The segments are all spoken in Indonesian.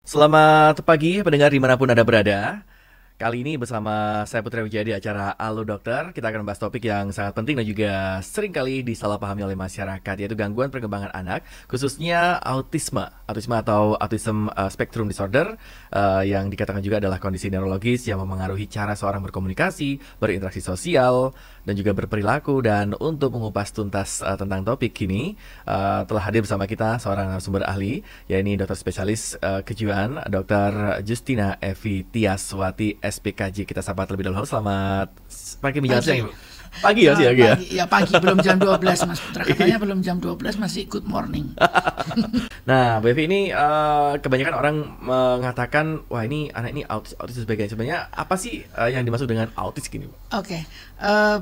Selamat pagi pendengar dimanapun Anda berada. Kali ini bersama saya Putra Wijaya di acara Halo Dokter, kita akan membahas topik yang sangat penting dan juga sering kali disalahpahami oleh masyarakat, yaitu gangguan perkembangan anak, khususnya autisme atau autism spectrum disorder, yang dikatakan juga adalah kondisi neurologis yang memengaruhi cara seorang berkomunikasi, berinteraksi sosial, dan juga berperilaku. Dan untuk mengupas tuntas tentang topik ini, telah hadir bersama kita seorang narasumber ahli, yaitu dokter spesialis kejiwaan, Dr. Justina Evi Tiaswati SPKJ. Kita sapa terlebih dahulu. Selamat pagi, menjelang siang, Ibu. Pagi ya, siang ya? Ya pagi, belum jam 12 Mas Putra. Katanya belum jam 12 masih good morning. Nah, Bu Evi, ini kebanyakan orang mengatakan, wah ini anak ini autis dan sebagainya. Sebenarnya apa sih yang dimaksud dengan autis gini, Bu? Oke,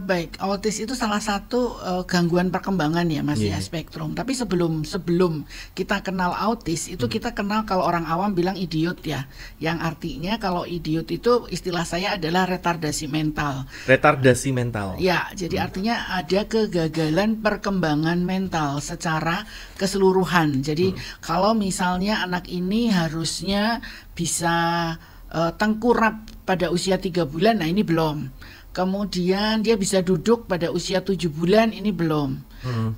baik. Autis itu salah satu gangguan perkembangan ya, Mas, ya, spektrum. Tapi sebelum kita kenal autis, itu kita kenal, kalau orang awam bilang idiot ya. Yang artinya kalau idiot itu istilah saya adalah retardasi mental. Retardasi mental. Ya, jadi artinya ada kegagalan perkembangan mental secara keseluruhan. Jadi kalau misalnya anak ini harusnya bisa tengkurap pada usia 3 bulan, nah ini belum. Kemudian dia bisa duduk pada usia 7 bulan, ini belum.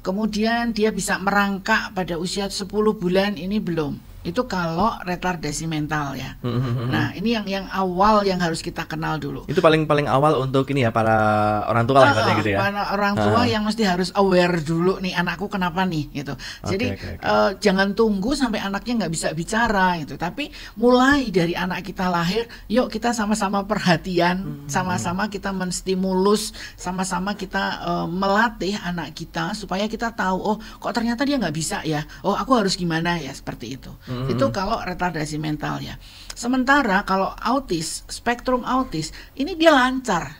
Kemudian dia bisa merangkak pada usia 10 bulan, ini belum. Itu kalau retardasi mental ya. Nah, ini yang awal yang harus kita kenal dulu. Itu paling awal untuk ini ya, para orang tua lah katanya gitu ya. Para orang tua yang mesti harus aware dulu nih, anakku kenapa nih gitu. Jadi jangan tunggu sampai anaknya nggak bisa bicara gitu. Tapi mulai dari anak kita lahir, yuk kita sama-sama perhatian, sama-sama kita menstimulus, sama-sama kita melatih anak kita supaya kita tahu, oh kok ternyata dia nggak bisa ya. Oh aku harus gimana ya, seperti itu. Itu kalau retardasi mental ya. Sementara kalau autis, spektrum autis, ini dia lancar.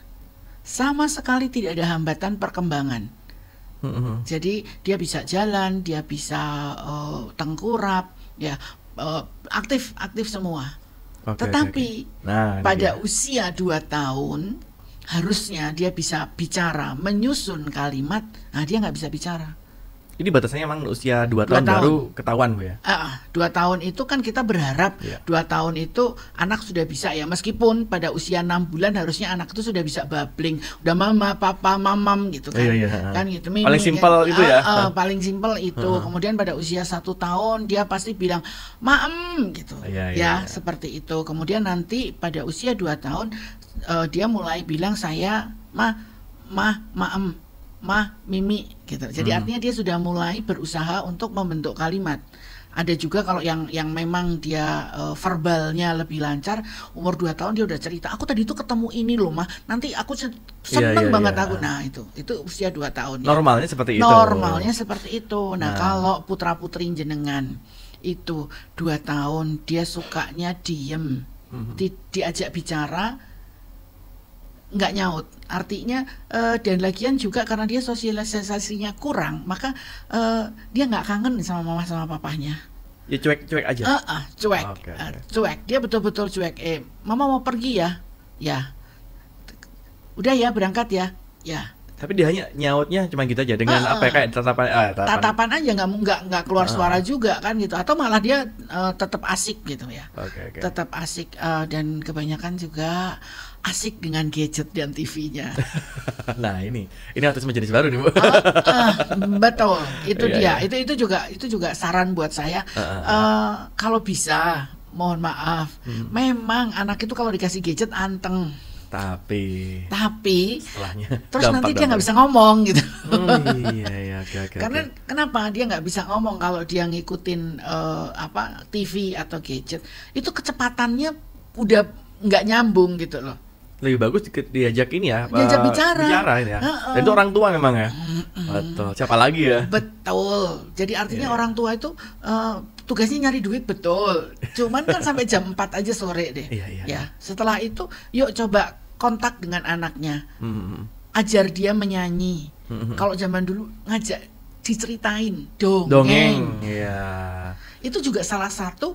Sama sekali tidak ada hambatan perkembangan. Jadi dia bisa jalan, dia bisa tengkurap, ya aktif semua. Tetapi pada usia 2 tahun harusnya dia bisa bicara, menyusun kalimat. Nah dia nggak bisa bicara. Ini batasannya emang usia 2 tahun baru ketahuan, Bu ya? 2 tahun itu kan kita berharap 2 tahun itu anak sudah bisa ya. Meskipun pada usia 6 bulan harusnya anak itu sudah bisa babbling. Udah mama, papa, mamam gitu kan. Kan gitu. Mimi, paling simpel itu ya? Paling simpel itu. Kemudian pada usia 1 tahun dia pasti bilang maem gitu. Seperti itu. Kemudian nanti pada usia 2 tahun dia mulai bilang saya maem, mimi gitu. Jadi artinya dia sudah mulai berusaha untuk membentuk kalimat. Ada juga kalau yang memang dia verbalnya lebih lancar, umur 2 tahun dia udah cerita, aku tadi itu ketemu ini loh mah, nanti aku seneng banget aku. Nah itu usia 2 tahun ya. Normalnya seperti itu. Normalnya seperti itu. Nah kalau putra putri jenengan itu 2 tahun dia sukanya diem, diajak bicara nggak nyaut, artinya dan lagian juga karena dia sosialisasinya kurang, maka dia nggak kangen sama mama sama papahnya. Ya cuek aja. Cuek. Dia betul-betul cuek. Mama mau pergi ya, udah ya berangkat ya. Tapi dia hanya nyautnya cuma gitu aja dengan kayak tatapan aja, nggak keluar suara juga kan gitu, atau malah dia tetap asik gitu ya. Tetap asik dan kebanyakan juga asik dengan gadget dan TV-nya. Nah ini autisme jenis baru nih, Bu. Betul, itu dia. Itu juga saran buat saya. Kalau bisa, mohon maaf, memang anak itu kalau dikasih gadget anteng. Tapi setelahnya terus nanti dia nggak bisa ngomong gitu. Karena kenapa dia nggak bisa ngomong kalau dia ngikutin TV atau gadget, itu kecepatannya udah nggak nyambung gitu loh. Lebih bagus diajak ini ya, diajak bicara ini ya. Dan itu orang tua memang ya. Betul. Siapa lagi ya? Betul. Jadi artinya orang tua itu tugasnya nyari duit, betul. Cuman kan sampai jam 4 aja sore deh. Ya. Setelah itu yuk coba kontak dengan anaknya. Ajar dia menyanyi. Kalau zaman dulu ngajak diceritain dongeng. Itu juga salah satu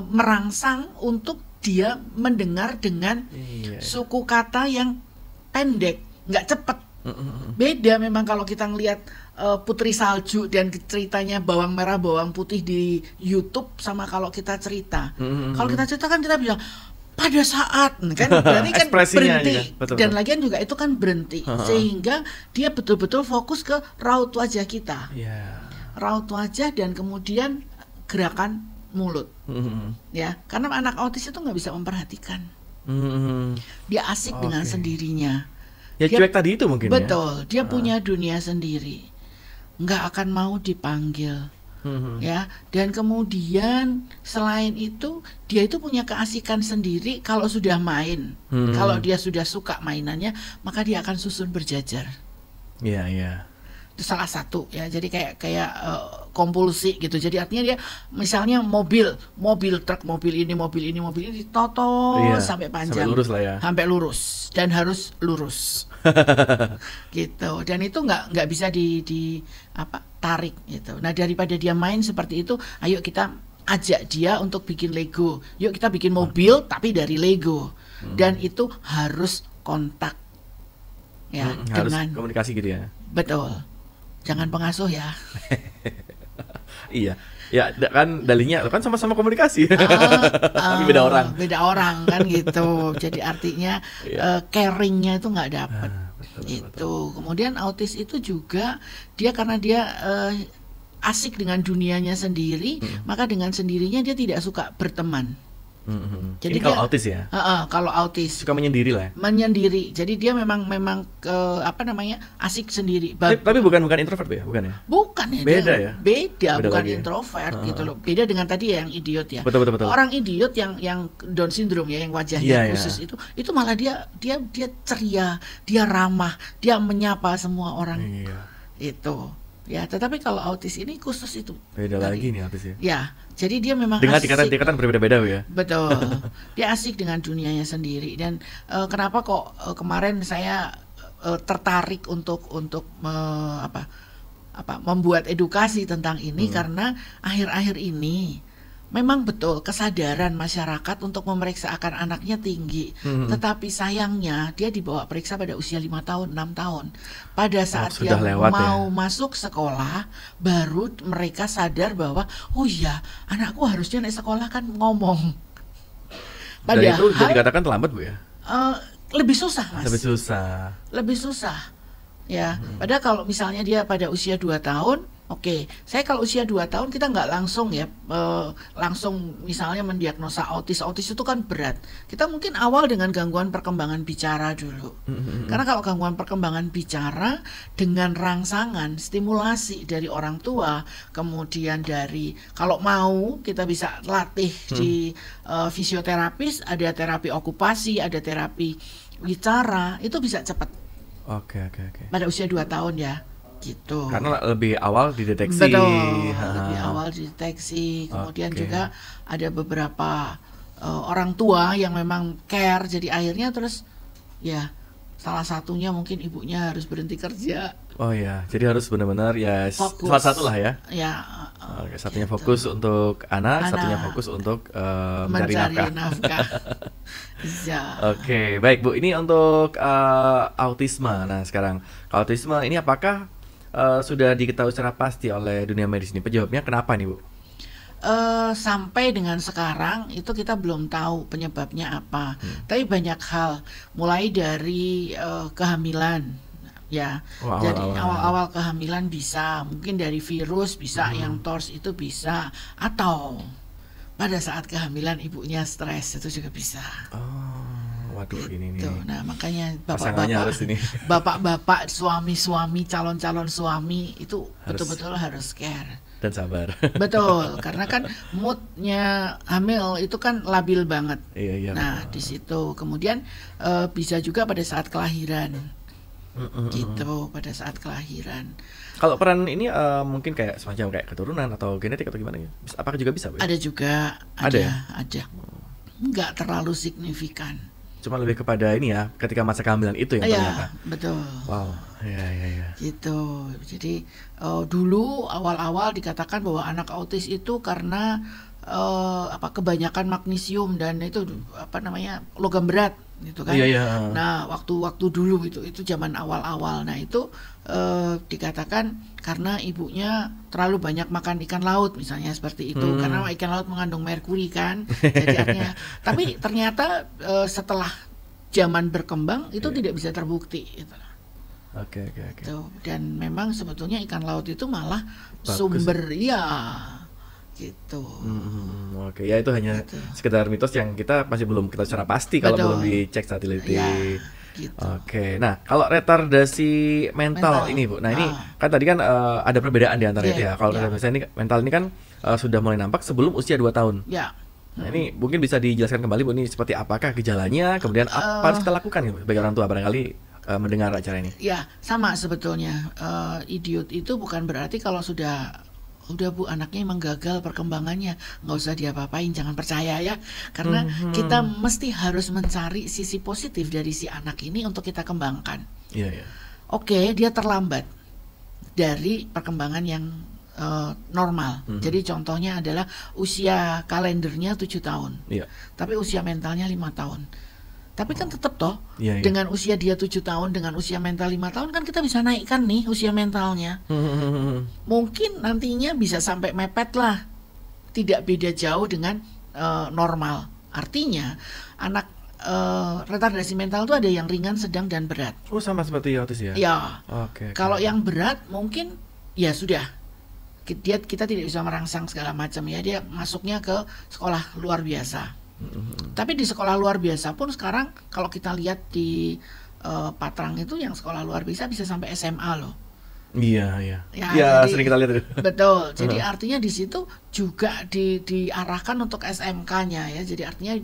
merangsang untuk dia mendengar dengan suku kata yang pendek, nggak cepet. Beda memang kalau kita ngelihat Putri Salju dan ceritanya bawang merah bawang putih di YouTube sama kalau kita cerita. Kalau kita cerita kan kita bilang pada saat kan berarti kan berhenti betul, dan lagian juga itu kan berhenti sehingga dia betul-betul fokus ke raut wajah kita. Raut wajah dan kemudian gerakan mulut. Ya, karena anak autis itu nggak bisa memperhatikan. Dia asik dengan sendirinya. Ya dia, cuek tadi itu mungkin betul, dia punya dunia sendiri. Nggak akan mau dipanggil. Ya, dan kemudian selain itu dia itu punya keasikan sendiri kalau sudah main. Kalau dia sudah suka mainannya, maka dia akan susun berjajar. Iya. Itu salah satu ya, jadi kayak kompulsi gitu. Jadi artinya dia misalnya mobil truk, mobil ini ditoto sampai panjang, sampai lurus lah ya, sampai lurus dan harus lurus gitu. Dan itu nggak bisa tarik gitu. Nah daripada dia main seperti itu, ayo kita ajak dia untuk bikin Lego. Yuk kita bikin mobil tapi dari Lego, dan itu harus kontak ya, harus dengan komunikasi gitu ya. Betul. Jangan pengasuh ya. Iya. Ya kan dalihnya kan sama-sama komunikasi. Tapi beda orang kan gitu. Jadi artinya caringnya itu nggak dapet. Itu. Kemudian autis itu juga dia karena dia asik dengan dunianya sendiri, maka dengan sendirinya dia tidak suka berteman. Jadi kalau autis ya? Kalau autis suka menyendiri lah. Menyendiri. Jadi dia memang asik sendiri. Tapi bukan introvert ya, bukan ya? Bukan ya. Beda ya? Beda bukan introvert gitu loh. Beda dengan tadi yang idiot ya. Betul. Orang idiot yang Down syndrome ya, yang wajahnya khusus itu malah dia ceria, dia ramah, dia menyapa semua orang. Itu. Ya, tetapi kalau autis ini khusus itu. Beda lagi nih autis ya. Ya, jadi dia memang dengan asik. tingkatan berbeda-beda ya. Betul. Dia asik dengan dunianya sendiri. Dan kenapa kok kemarin saya tertarik untuk membuat edukasi tentang ini, karena akhir-akhir ini memang betul kesadaran masyarakat untuk memeriksakan anaknya tinggi. Tetapi sayangnya dia dibawa periksa pada usia 5 tahun, 6 tahun. Pada saat dia mau masuk sekolah, baru mereka sadar bahwa oh iya, anakku harusnya naik sekolah kan ngomong. Padahal itu bisa dikatakan terlambat, Bu ya? Lebih susah, Mas. Lebih susah. Ya, padahal kalau misalnya dia pada usia 2 tahun, oke, saya kalau usia 2 tahun kita nggak langsung ya, langsung misalnya mendiagnosa autis itu kan berat. Kita mungkin awal dengan gangguan perkembangan bicara dulu. Karena kalau gangguan perkembangan bicara dengan rangsangan, stimulasi dari orang tua, kemudian dari kalau mau kita bisa latih di fisioterapis, ada terapi okupasi, ada terapi bicara, itu bisa cepat. Oke. Pada usia 2 tahun ya. Gitu. Karena lebih awal dideteksi. Betul, lebih awal dideteksi. Kemudian juga ada beberapa orang tua yang memang care, jadi akhirnya terus ya salah satunya mungkin ibunya harus berhenti kerja. Oh ya, jadi harus benar-benar ya fokus. Salah satu lah ya. Ya. Satunya gitu. Fokus untuk anak, satunya fokus untuk mencari nafkah. Ya. Oke, baik Bu. Ini untuk autisme. Nah sekarang autisme ini apakah sudah diketahui secara pasti oleh dunia medis ini? Penyebabnya kenapa nih Bu? Sampai dengan sekarang itu kita belum tahu penyebabnya apa. Tapi banyak hal, mulai dari kehamilan. Ya, jadi awal-awal kehamilan bisa, mungkin dari virus bisa, yang TORS itu bisa, atau pada saat kehamilan ibunya stres itu juga bisa. Waduh, ini nih. Nah, makanya bapak-bapak, suami-suami, calon-calon suami itu betul-betul harus care dan sabar. Betul, karena kan moodnya hamil itu kan labil banget. Iya. Nah, di situ kemudian bisa juga pada saat kelahiran. Gitu, pada saat kelahiran. Kalau peran ini mungkin kayak semacam kayak keturunan atau genetik atau gimana ya? Apakah juga bisa, Bu? Ada juga, ada. Nggak terlalu signifikan. Cuma lebih kepada ini ya, ketika masa kehamilan itu yang ternyata. Betul. Wow, ya. Gitu. Jadi dulu awal-awal dikatakan bahwa anak autis itu karena kebanyakan magnesium dan itu logam berat. gitu kan. Iya, iya. Nah, waktu dulu itu zaman awal-awal. Nah, itu dikatakan karena ibunya terlalu banyak makan ikan laut misalnya seperti itu. Karena ikan laut mengandung merkuri kan. Jadi artinya, tapi ternyata setelah zaman berkembang itu tidak bisa terbukti gitu. Oke. Dan memang sebetulnya ikan laut itu malah Bagus. sumber gitu. Oke, ya itu hanya Gitu. sekedar mitos yang kita masih belum kita secara pasti kalau Betul. belum dicek saat teliti. Ya, gitu. Oke, nah kalau retardasi mental Mental. ini Bu, nah ini kan tadi kan ada perbedaan di antara Iya, itu ya. Kalau iya. retardasi mental ini kan sudah mulai nampak sebelum usia 2 tahun. Ya. Nah ini mungkin bisa dijelaskan kembali Bu, ini seperti apakah gejalanya, kemudian apa harus kita lakukan ya bagi orang tua barangkali mendengar acara ini. Ya, sama sebetulnya. Idiot itu bukan berarti kalau udah Bu, anaknya emang gagal perkembangannya, nggak usah diapa-apain, jangan percaya ya. Karena kita mesti harus mencari sisi positif dari si anak ini untuk kita kembangkan. Iya. Oke, dia terlambat dari perkembangan yang normal. Jadi contohnya adalah usia kalendernya 7 tahun, Iya. tapi usia mentalnya 5 tahun. Tapi kan tetap toh, Iya. dengan usia dia 7 tahun, dengan usia mental 5 tahun, kan kita bisa naikkan nih usia mentalnya. Mungkin nantinya bisa sampai mepet lah. Tidak beda jauh dengan normal. Artinya, anak retardasi mental itu ada yang ringan, sedang, dan berat. Oh sama seperti autis ya? Ya, Oke. kalau yang berat mungkin ya sudah. Kita tidak bisa merangsang segala macam ya. Dia masuknya ke sekolah luar biasa. Tapi di sekolah luar biasa pun sekarang kalau kita lihat di Patrang itu yang sekolah luar biasa bisa sampai SMA loh. Iya. Ya, Ya, jadi- sering kita lihat itu. Betul. Jadi artinya di situ juga diarahkan untuk SMK-nya ya. Jadi artinya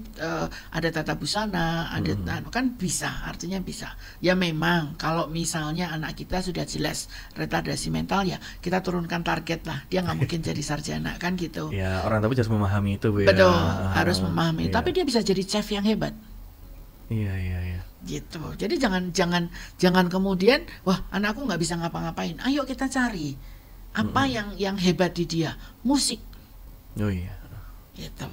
ada tata busana, ada kan bisa, artinya bisa. Ya memang kalau misalnya anak kita sudah jelas retardasi mental ya kita turunkan target lah. Dia nggak mungkin jadi sarjana kan gitu. Ya, orang tua harus memahami itu, Bu ya. Betul, harus memahami. Iya. Tapi dia bisa jadi chef yang hebat. Iya. Gitu. Jadi jangan kemudian wah anakku nggak bisa ngapa-ngapain. Ayo kita cari apa yang hebat di dia. Musik. Oh iya. Gitu.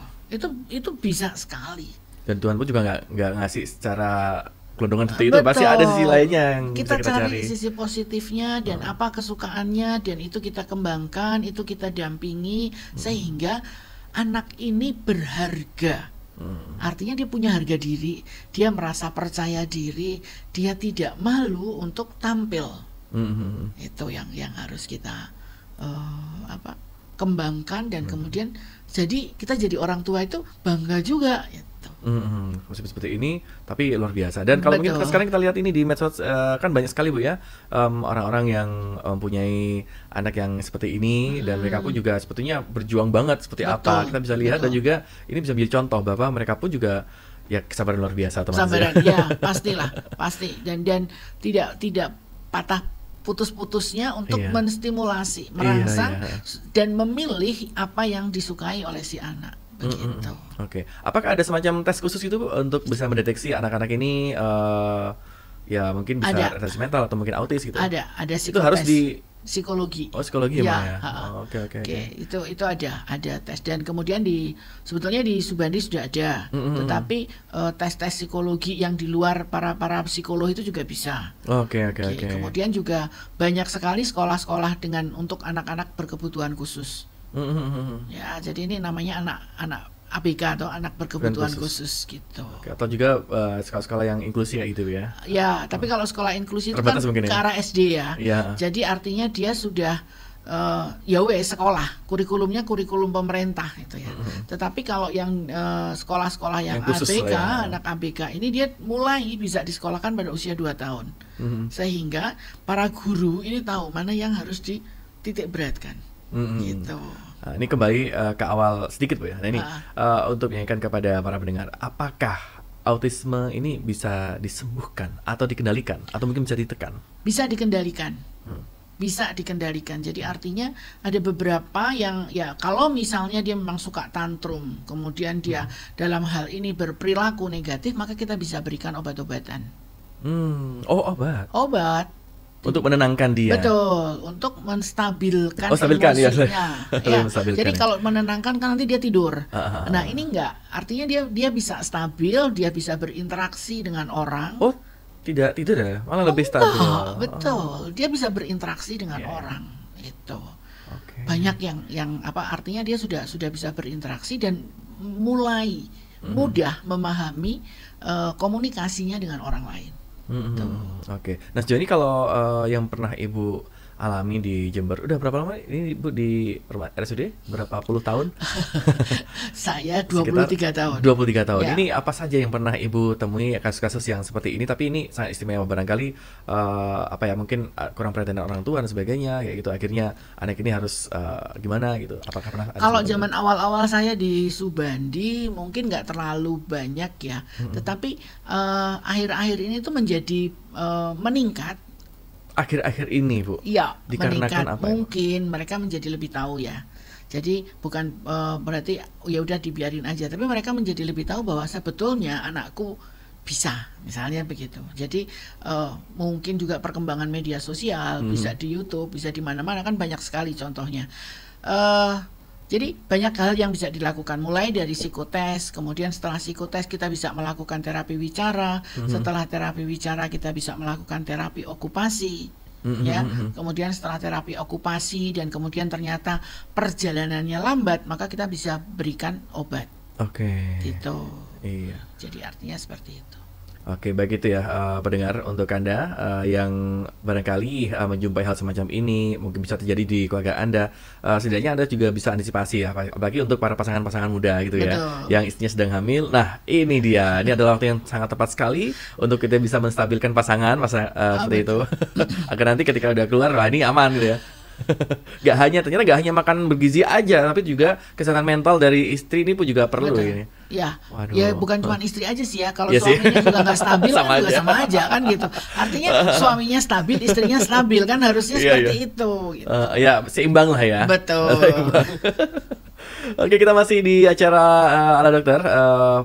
Itu bisa sekali. Dan Tuhan pun juga nggak ngasih secara gelondongan seperti itu. Pasti ada sisi lainnya yang kita bisa kita cari cari. sisi positifnya dan apa kesukaannya, dan itu kita kembangkan, itu kita dampingi sehingga anak ini berharga. Artinya dia punya harga diri, dia merasa percaya diri, dia tidak malu untuk tampil. Itu yang harus kita kembangkan, dan kemudian jadi kita jadi orang tua itu bangga juga gitu. Musik seperti ini, tapi luar biasa. Dan kalau mungkin Betul. sekarang kita lihat ini di medsos, kan banyak sekali Bu ya, orang-orang yang mempunyai anak yang seperti ini, dan mereka pun juga sebetulnya berjuang banget seperti apa. Betul, Kita bisa lihat dan betul. juga ini bisa menjadi contoh bahwa mereka pun juga ya kesabaran luar biasa teman-teman. Kesabaran ya pastilah, pasti, dan tidak patah putus-putusnya untuk Iya. menstimulasi, merangsang Iya. dan memilih apa yang disukai oleh si anak. Begitu. Oke, apakah ada semacam tes khusus itu Bu, untuk bisa mendeteksi anak-anak ini ya mungkin bisa Ada. retardasi mental atau mungkin autis gitu? Ada Itu harus psikotes. di Psikologi. psikologi Ya, ya? ha-ha. Oh, oke. Itu ada tes, dan kemudian sebetulnya di Subandi sudah ada, tetapi tes psikologi yang di luar para psikolog itu juga bisa. Oke. Kemudian juga banyak sekali sekolah-sekolah dengan untuk anak-anak berkebutuhan khusus. Ya, jadi ini namanya anak ABK atau anak berkebutuhan khusus gitu. Oke, atau juga sekolah-sekolah yang inklusi kayak gitu ya? Ya, tapi kalau sekolah inklusi itu kan Terbatas mungkin ke ya? arah SD ya. Iya. Jadi artinya dia sudah ya wes sekolah, kurikulumnya kurikulum pemerintah itu ya. Tetapi kalau yang sekolah-sekolah yang Yang khusus ABK, lah ya. anak ABK ini dia mulai bisa disekolahkan pada usia 2 tahun. Sehingga para guru ini tahu mana yang harus dititik beratkan. Gitu. Nah, ini kembali ke awal sedikit Bu ya. Nah ini untuk menyanyikan kepada para pendengar, apakah autisme ini bisa disembuhkan atau dikendalikan atau mungkin bisa ditekan? Bisa dikendalikan. Bisa dikendalikan. Jadi artinya ada beberapa yang ya kalau misalnya dia memang suka tantrum, kemudian dia dalam hal ini berperilaku negatif, maka kita bisa berikan obat-obatan. Oh, obat. Obat. Untuk menenangkan dia. Betul, untuk menstabilkan stabilkan ya. emosinya. Ya. Menstabilkan. Jadi kalau menenangkan kan nanti dia tidur. Nah, ini enggak. Artinya dia bisa stabil, dia bisa berinteraksi dengan orang. Oh, tidak ya, malah lebih stabil. Betul, dia bisa berinteraksi dengan orang. Itu. Banyak yang apa artinya dia sudah bisa berinteraksi dan mulai mudah memahami komunikasinya dengan orang lain. Oke. Nah, sejauh ini kalau yang pernah Ibu alami di Jember, udah berapa lama ini Ibu di rumah RSUD? Berapa puluh tahun? Saya 23 tahun. 23 tahun. Ya. Ini apa saja yang pernah Ibu temui kasus-kasus yang seperti ini? Tapi ini sangat istimewa, barangkali apa ya, mungkin kurang perhatian orang tua dan sebagainya, kayak gitu. Akhirnya anak ini harus gimana gitu? Apakah pernah ada? Kalau zaman awal-awal saya di Subandi mungkin nggak terlalu banyak ya, tetapi akhir-akhir ini tuh menjadi meningkat. Akhir-akhir ini, Bu? Iya, meningkat. Apa, mungkin mereka menjadi lebih tahu ya. Jadi bukan berarti ya udah dibiarin aja, tapi mereka menjadi lebih tahu bahwa sebetulnya anakku bisa, misalnya begitu. Jadi mungkin juga perkembangan media sosial, bisa di YouTube, bisa di mana-mana, kan banyak sekali contohnya. Jadi banyak hal yang bisa dilakukan, mulai dari psikotes, kemudian setelah psikotes kita bisa melakukan terapi wicara, setelah terapi wicara kita bisa melakukan terapi okupasi, ya. Kemudian setelah terapi okupasi dan kemudian ternyata perjalanannya lambat, maka kita bisa berikan obat. Gitu. Iya. Jadi artinya seperti itu. Oke, baik itu ya pendengar, untuk Anda yang barangkali menjumpai hal semacam ini, mungkin bisa terjadi di keluarga Anda, setidaknya Anda juga bisa antisipasi ya, apalagi untuk para pasangan-pasangan muda gitu ya. Betul. Yang istrinya sedang hamil. Nah, ini dia. Ini adalah waktu yang sangat tepat sekali untuk kita bisa menstabilkan pasangan seperti itu. Agar nanti ketika udah keluar, wah ini aman gitu ya. Ternyata gak hanya makan bergizi aja, tapi juga kesehatan mental dari istri ini pun juga perlu. Betul. Ini. Ya, Waduh. ya bukan cuma istri aja sih ya. Kalau Ya suaminya juga nggak stabil sama kan juga aja. sama aja kan gitu. Artinya suaminya stabil, istrinya stabil kan harusnya seperti itu. Gitu. Ya seimbang lah ya. Betul. Oke, kita masih di acara Ala Dokter,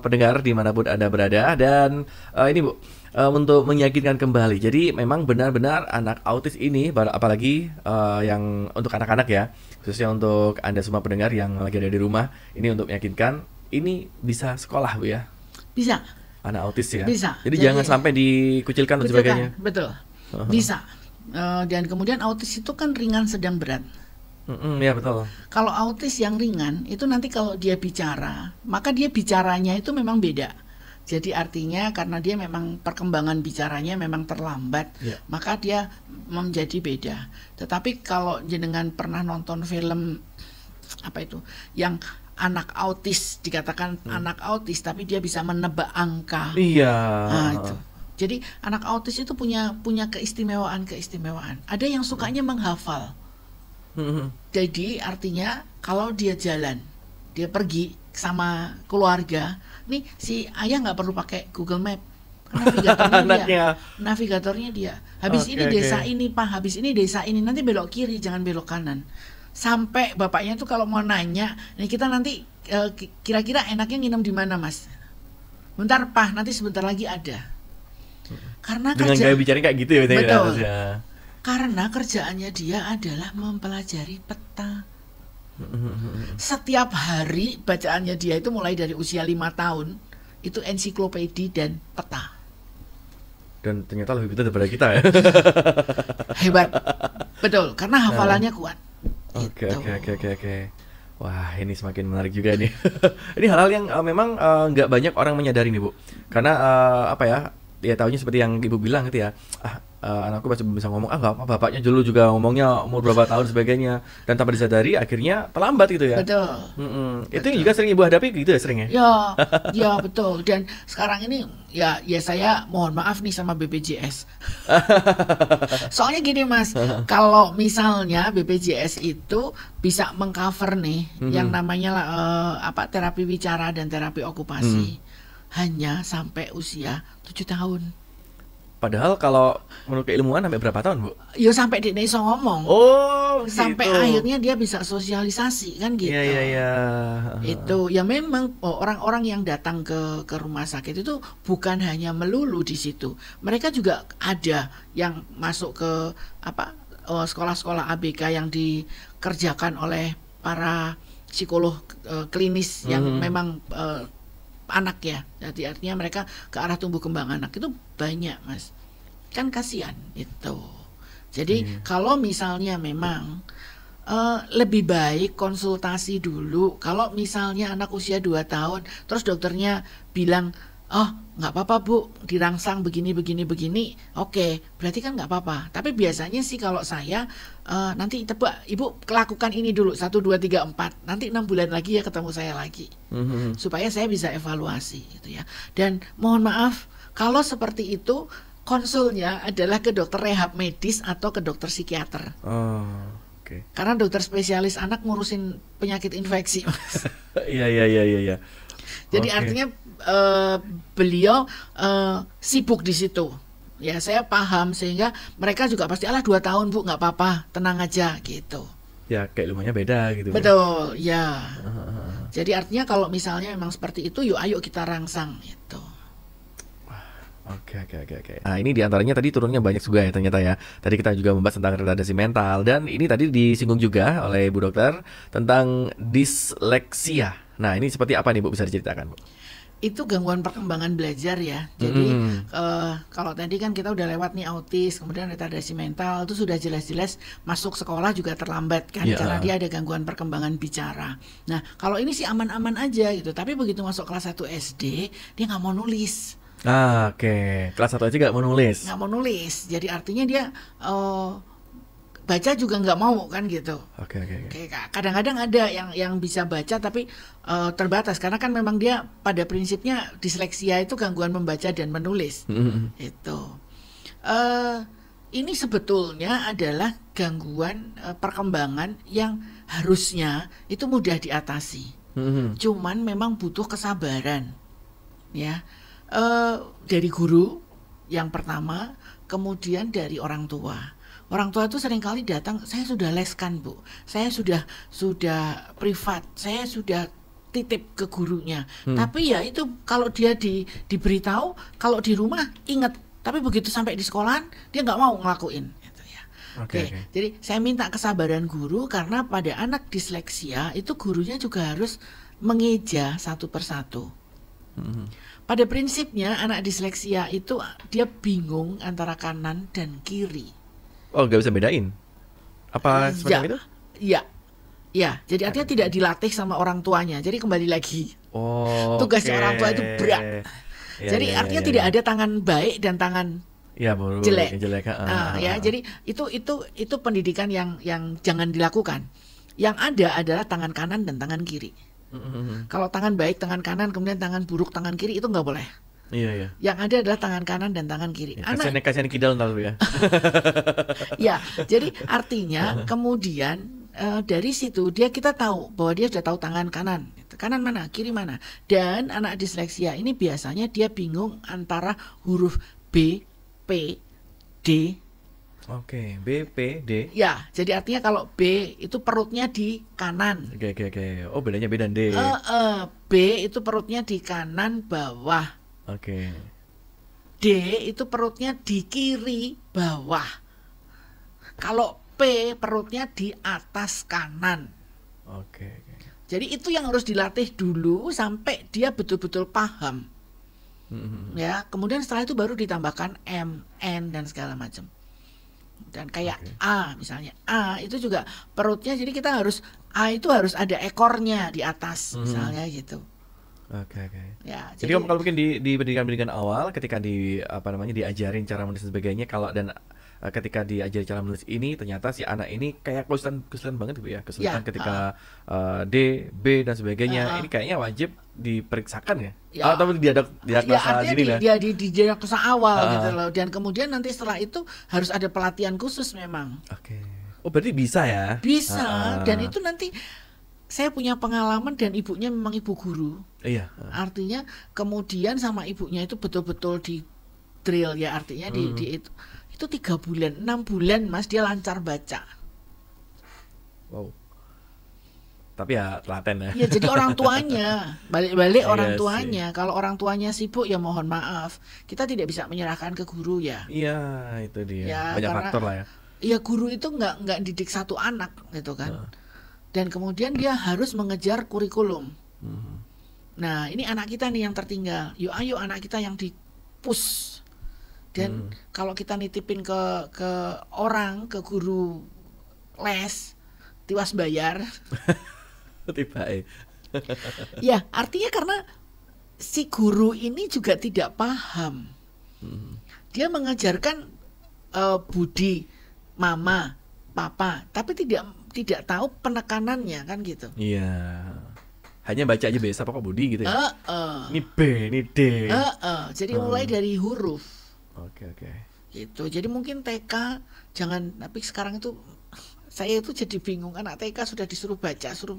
pendengar dimanapun Anda berada, dan ini Bu, untuk meyakinkan kembali. Jadi memang benar-benar anak autis ini, apalagi yang untuk anak-anak ya, khususnya untuk Anda semua pendengar yang lagi ada di rumah, ini untuk meyakinkan ini bisa sekolah Bu ya. Bisa. Anak autis ya. Bisa. Jadi jangan sampai dikucilkan dan sebagainya. Betul. Bisa. Dan kemudian autis itu kan ringan sedang berat. Ya betul. Kalau autis yang ringan itu nanti kalau dia bicara, maka dia bicaranya itu memang beda. Jadi artinya karena dia memang perkembangan bicaranya memang terlambat, maka dia menjadi beda. Tetapi kalau jenengan pernah nonton film apa itu, yang anak autis, dikatakan anak autis tapi dia bisa menebak angka. Iya. Nah, itu. Jadi anak autis itu punya keistimewaan. Ada yang sukanya menghafal. Jadi artinya kalau dia jalan, dia pergi sama keluarga, nih si ayah nggak perlu pakai Google Map, navigatornya dia. Habis ini desa ini Pak, habis ini desa ini, nanti belok kiri jangan belok kanan. Sampai bapaknya tuh kalau mau nanya, nih kita nanti kira-kira enaknya nginep di mana Mas? Bentar Pak, nanti sebentar lagi ada. Karena dengan gaya bicara kayak gitu ya. Betul. Karena kerjaannya dia adalah mempelajari peta. Setiap hari bacaannya dia itu mulai dari usia 5 tahun itu ensiklopedi dan peta. Dan ternyata lebih pintar daripada kita ya. Hebat. Betul, karena hafalannya kuat. Oke. Wah, ini semakin menarik juga nih. Ini hal-hal yang memang nggak banyak orang menyadari nih Bu. Karena apa ya? Ya tahunya seperti yang Ibu bilang gitu ya. Anakku masih belum bisa ngomong, nggak apa, bapaknya dulu juga ngomongnya umur berapa tahun sebagainya, dan tanpa disadari akhirnya terlambat gitu ya. Betul. Itu yang juga sering Ibu hadapi gitu ya, sering ya? Ya betul. Dan sekarang ini ya saya mohon maaf nih sama BPJS. Soalnya gini Mas, kalau misalnya BPJS itu bisa mengcover nih yang namanya terapi wicara dan terapi okupasi hanya sampai usia 7 tahun. Padahal kalau menurut keilmuan sampai berapa tahun, Bu? Ya sampai dia iso ngomong. Oh, Sampai gitu. akhirnya dia bisa sosialisasi kan Iya, gitu. iya, iya. Itu ya memang orang-orang yang datang ke rumah sakit itu bukan hanya melulu di situ. Mereka juga ada yang masuk ke apa sekolah-sekolah ABK yang dikerjakan oleh para psikolog klinis yang memang anak ya. Jadi artinya mereka ke arah tumbuh kembang anak itu banyak, Mas. Kan kasihan itu. Jadi kalau misalnya memang lebih baik konsultasi dulu. Kalau misalnya anak usia 2 tahun, terus dokternya bilang, oh nggak apa-apa Bu, dirangsang begini, oke, berarti kan nggak apa-apa. Tapi biasanya sih kalau saya, nanti tebak, Ibu lakukan ini dulu, 1, 2, 3, 4, nanti 6 bulan lagi ya ketemu saya lagi. Supaya saya bisa evaluasi gitu ya. Dan mohon maaf, kalau seperti itu, konsulnya adalah ke dokter rehab medis atau ke dokter psikiater. Oh, oke. Karena dokter spesialis anak ngurusin penyakit infeksi, Mas. Iya, iya, iya, iya. Jadi Oke. artinya beliau sibuk di situ. Ya saya paham sehingga mereka juga pasti 2 tahun Bu nggak apa-apa, tenang aja gitu. Ya, keilmuannya beda gitu, Bu. Betul, ya. Jadi artinya kalau misalnya memang seperti itu, yuk ayo kita rangsang gitu. Oke, oke, oke, oke. Nah, ini diantaranya tadi turunnya banyak juga ya ternyata ya. Tadi kita juga membahas tentang retardasi mental dan ini tadi disinggung juga oleh Bu Dokter tentang disleksia. Nah, ini seperti apa nih Bu, bisa diceritakan, Bu? Itu gangguan perkembangan belajar ya. Jadi kalau tadi kan kita udah lewat nih autis, kemudian retardasi mental itu sudah jelas-jelas masuk sekolah juga terlambat kan, Iya. karena dia ada gangguan perkembangan bicara. Nah kalau ini sih aman-aman aja gitu, tapi begitu masuk kelas 1 SD dia nggak mau nulis. Ah, oke. Kelas 1 aja nggak mau nulis. Nggak mau nulis, jadi artinya dia baca juga nggak mau kan gitu. Oke, oke, oke. Kayak kadang-kadang ada yang bisa baca tapi terbatas karena kan memang dia pada prinsipnya disleksia itu gangguan membaca dan menulis. Itu ini sebetulnya adalah gangguan perkembangan yang harusnya itu mudah diatasi. Cuman memang butuh kesabaran ya, dari guru yang pertama, kemudian dari orang tua. Orang tua itu seringkali datang, saya sudah leskan Bu, saya sudah privat, saya sudah titip ke gurunya. Tapi ya itu kalau dia diberitahu, kalau di rumah ingat, tapi begitu sampai di sekolahan dia nggak mau ngelakuin. Gitu ya. Oke. Jadi saya minta kesabaran guru karena pada anak disleksia itu gurunya juga harus mengeja satu persatu. Pada prinsipnya anak disleksia itu dia bingung antara kanan dan kiri. Oh, nggak bisa bedain? Apa semacam itu? Iya, ya. Jadi artinya tidak dilatih sama orang tuanya. Jadi kembali lagi, tugasnya orang tua itu berat. Jadi artinya tidak ada tangan baik dan tangan jelek. Ya, jadi itu pendidikan yang jangan dilakukan. Yang ada adalah tangan kanan dan tangan kiri. Kalau tangan baik, tangan kanan, kemudian tangan buruk, tangan kiri itu nggak boleh. Iya. Yang ada adalah tangan kanan dan tangan kiri. Kasihan kidal ntar ya. Ya, jadi artinya kemudian dari situ kita tahu bahwa dia sudah tahu tangan kanan. Kanan mana, kiri mana. Dan anak disleksia ini biasanya dia bingung antara huruf B, P, D. Oke, B, P, D. Ya, jadi artinya kalau B itu perutnya di kanan. Oke. Oh, bedanya B dan D. B itu perutnya di kanan bawah. Oke. D itu perutnya di kiri bawah. Kalau P perutnya di atas kanan. Oke. Jadi itu yang harus dilatih dulu sampai dia betul-betul paham. Ya, kemudian setelah itu baru ditambahkan M, N dan segala macam. Dan kayak A misalnya, A itu juga perutnya, jadi kita harus A itu harus ada ekornya di atas misalnya gitu. Oke. Ya, jadi kalau mungkin di pendidikan awal ketika diajarin cara menulis dan sebagainya, ketika diajari cara menulis ini ternyata si anak ini kayak kesulitan banget gitu ya, kesulitan ketika D, B dan sebagainya. Ini kayaknya wajib diperiksakan ya. Atau diagnosa dini lah. Dia di diagnosa awal gitu loh, dan kemudian nanti setelah itu harus ada pelatihan khusus memang. Oke. Oh, berarti bisa ya? Bisa, dan itu nanti saya punya pengalaman dan ibunya memang ibu guru. Iya. Artinya kemudian sama ibunya itu betul-betul drill ya, artinya di itu 3 bulan, 6 bulan Mas dia lancar baca. Wow. Tapi ya telaten ya. Ya jadi orang tuanya, balik-balik Iya orang sih. tuanya. Kalau orang tuanya sibuk ya mohon maaf, kita tidak bisa menyerahkan ke guru ya. Iya, itu dia. Ya Banyak karena faktor lah ya. ya guru itu nggak didik satu anak gitu kan. Dan kemudian dia harus mengejar kurikulum. Nah ini anak kita nih yang tertinggal. Yuk ayo anak kita yang di-push. Dan kalau kita nitipin ke orang, ke guru les, tiwas bayar. Tiba Ya artinya karena si guru ini juga tidak paham. Dia mengajarkan budi mama, papa, tapi tidak tahu penekanannya kan gitu. Iya. Hanya baca aja biasa pokok Budi gitu ya. Ini B, ini D. Jadi mulai dari huruf Oke. gitu. Jadi mungkin TK jangan, tapi sekarang itu saya itu jadi bingung, anak TK sudah disuruh baca, suruh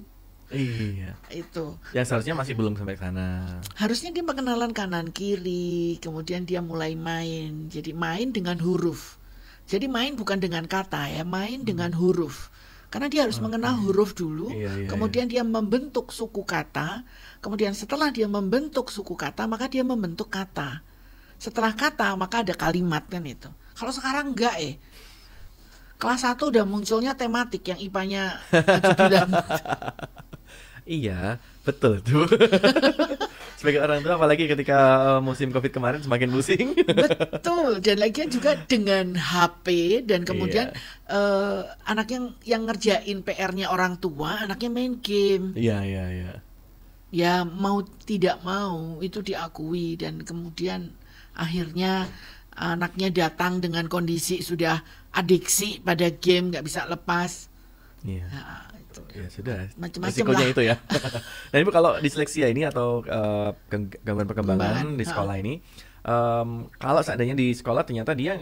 Iya. itu. Yang seharusnya masih belum sampai ke sana. Harusnya dia pengenalan kanan kiri, kemudian dia mulai main. Jadi main dengan huruf. Jadi main bukan dengan kata ya, main dengan huruf. Karena dia harus mengenal huruf dulu, Iya, kemudian dia membentuk suku kata, kemudian setelah dia membentuk suku kata, maka dia membentuk kata. Setelah kata, maka ada kalimat kan itu. Kalau sekarang enggak kelas 1 udah munculnya tematik yang IPA-nya 7 Iya, betul tuh. Sebagai orang tua apalagi ketika musim Covid kemarin semakin pusing. Betul, dan lagian juga dengan HP dan kemudian Iya. anak yang ngerjain PR-nya orang tua, anaknya main game. Iya. Ya mau tidak mau itu diakui, dan kemudian akhirnya anaknya datang dengan kondisi sudah adiksi pada game, nggak bisa lepas. Iya. Nah, itu Ya sudah, macam-macam resikonya lah. itu ya. Nah Ibu kalau disleksia ini atau gangguan perkembangan Perkembangan, di sekolah ini, kalau seandainya di sekolah ternyata dia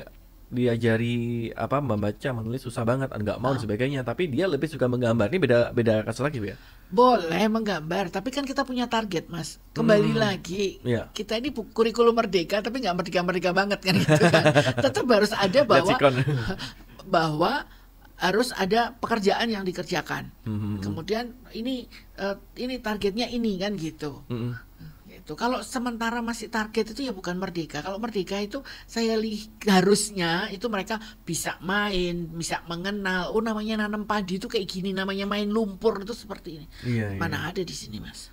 diajari membaca, menulis susah banget, nggak mau dan sebagainya, tapi dia lebih suka menggambar, ini beda kasus lagi Bu ya? Boleh menggambar, tapi kan kita punya target, Mas. Kembali lagi, Iya. kita ini kurikulum merdeka, tapi nggak merdeka-merdeka banget kan gitu kan. Tetap harus ada Lihat sikon. bahwa harus ada pekerjaan yang dikerjakan. Kemudian ini targetnya ini kan gitu. Gitu. Kalau sementara masih target itu ya bukan merdeka. Kalau merdeka itu saya harusnya itu mereka bisa main, bisa mengenal. Oh namanya nanam padi itu kayak gini, namanya main lumpur itu seperti ini. Iya. Mana ada di sini, Mas?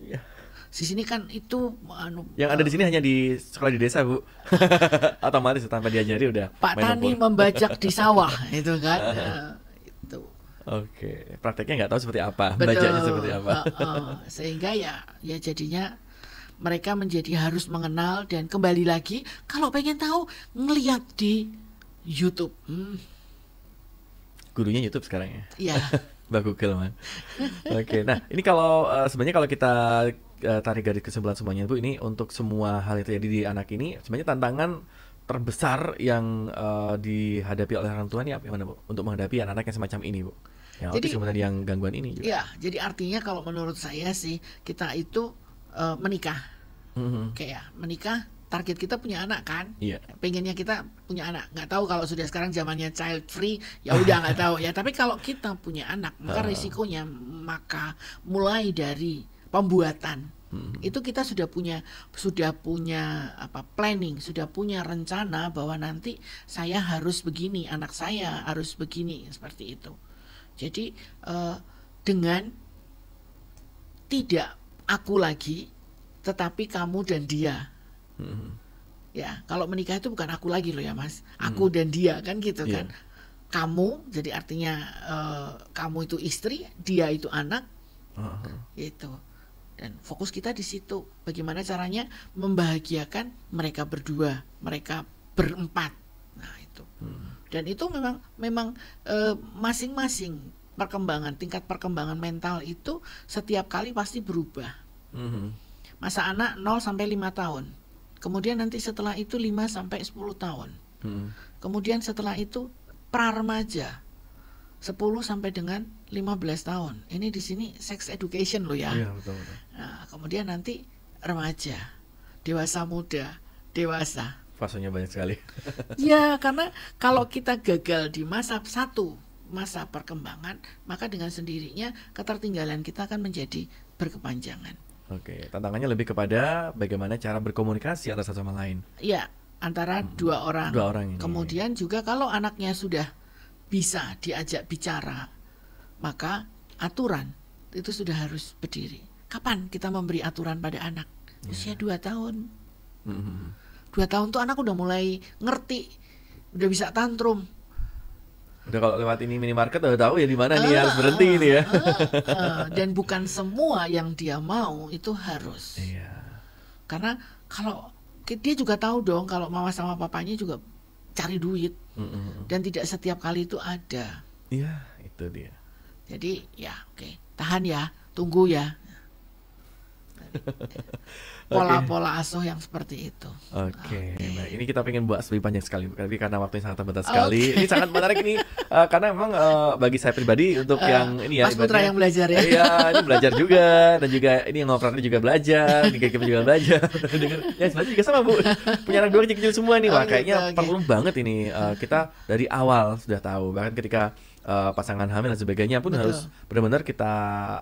Iya. Di sini kan itu Yang ada di sini hanya di sekolah di desa Bu. Otomatis tanpa diajari udah Pak main Tani lumpur. membajak di sawah itu kan. Itu. Oke, prakteknya nggak tahu seperti apa, Betul. bacanya seperti apa. Sehingga ya jadinya mereka menjadi harus mengenal, dan kembali lagi kalau pengen tahu ngelihat di YouTube. Gurunya YouTube sekarang ya. Ya. Mbak Google man. Oke, nah ini kalau sebenarnya kalau kita tarik garis kesimpulan semuanya Bu, ini untuk semua hal yang terjadi di anak ini sebenarnya tantangan terbesar yang dihadapi oleh orang tua ini apa Bu untuk menghadapi anak-anak yang semacam ini Bu, yang Jadi- autis kemudian yang gangguan ini juga. Ya, jadi artinya kalau menurut saya sih kita itu menikah. Kayak menikah, target kita punya anak kan? Iya. Pengennya kita punya anak. Nggak tahu kalau sudah sekarang zamannya child free, ya udah nggak tahu ya. Tapi kalau kita punya anak, maka risikonya mulai dari pembuatan itu kita sudah punya planning, sudah punya rencana bahwa nanti saya harus begini, anak saya harus begini, seperti itu. Jadi dengan tidak aku lagi, tetapi kamu dan dia. Ya, kalau menikah itu bukan aku lagi loh ya Mas, aku dan dia kan gitu kan. Kamu, jadi artinya kamu itu istri, dia itu anak, gitu. Dan fokus kita di situ. Bagaimana caranya membahagiakan mereka berdua, mereka berempat. Nah itu. Dan itu memang masing-masing tingkat perkembangan mental itu setiap kali pasti berubah. Masa anak 0 sampai 5 tahun. Kemudian nanti setelah itu 5 sampai 10 tahun. Kemudian setelah itu pra-remaja 10 sampai dengan 15 tahun. Ini di sini sex education loh ya. Iya, betul. Nah, kemudian nanti remaja, dewasa muda, dewasa. Fasenya banyak sekali. Ya, karena kalau kita gagal di masa perkembangan, maka dengan sendirinya ketertinggalan kita akan menjadi berkepanjangan. Oke, tantangannya lebih kepada bagaimana cara berkomunikasi antara satu sama lain. Ya, antara dua orang. Dua orang ini. Kemudian juga kalau anaknya sudah bisa diajak bicara, maka aturan itu sudah harus berdiri. Kapan kita memberi aturan pada anak? Usia 2 tahun. 2 tahun tuh anak udah mulai ngerti, udah bisa tantrum. Udah kalau lewat ini minimarket udah tahu ya di mana nih harus berhenti ini ya. Dan bukan semua yang dia mau itu harus. Iya. Karena kalau dia juga tahu dong kalau mama sama papanya juga cari duit. Dan tidak setiap kali itu ada. Iya, itu dia. Jadi ya oke, tahan ya, tunggu ya. Pola-pola asuh yang seperti itu. Oke. Nah, ini kita pengen bahas lebih panjang sekali, tapi karena waktunya sangat terbatas sekali. Ini sangat menarik ini karena memang bagi saya pribadi untuk yang ini ya. Mas Putra yang belajar ya. Iya, ini belajar juga dan juga ini yang ngoperatnya juga belajar, kita juga belajar. Ya sebenarnya juga sama Bu. Punya anak 2 kecil-kecil semua nih, wah kayaknya perlu banget ini kita dari awal sudah tahu, bahkan ketika pasangan hamil dan sebagainya pun harus benar-benar kita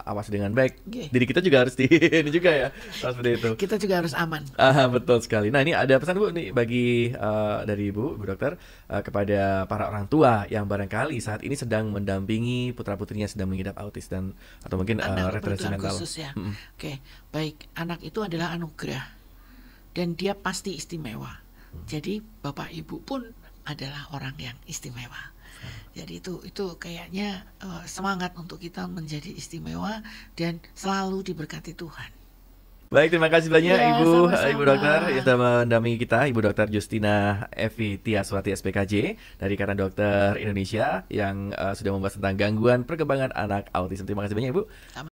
awasi dengan baik. Diri kita juga harus ini juga ya, seperti itu. Kita juga harus aman. Betul sekali. Nah, ini ada pesan Bu nih bagi dari Bu Dokter kepada para orang tua yang barangkali saat ini sedang mendampingi putra-putrinya sedang mengidap autis dan atau mungkin referensi mental. Khusus ya. Oke, baik. Anak itu adalah anugerah dan dia pasti istimewa. Jadi Bapak Ibu pun adalah orang yang istimewa. Jadi itu kayaknya semangat untuk kita menjadi istimewa dan selalu diberkati Tuhan. Baik, terima kasih banyak Ya, Ibu sama-sama. Ibu Dokter yang sudah mendampingi kita, Ibu Dokter Justina Evi Tiaswati SPKJ dari Ikatan Dokter Indonesia yang sudah membahas tentang gangguan perkembangan anak autism. Terima kasih banyak Ibu.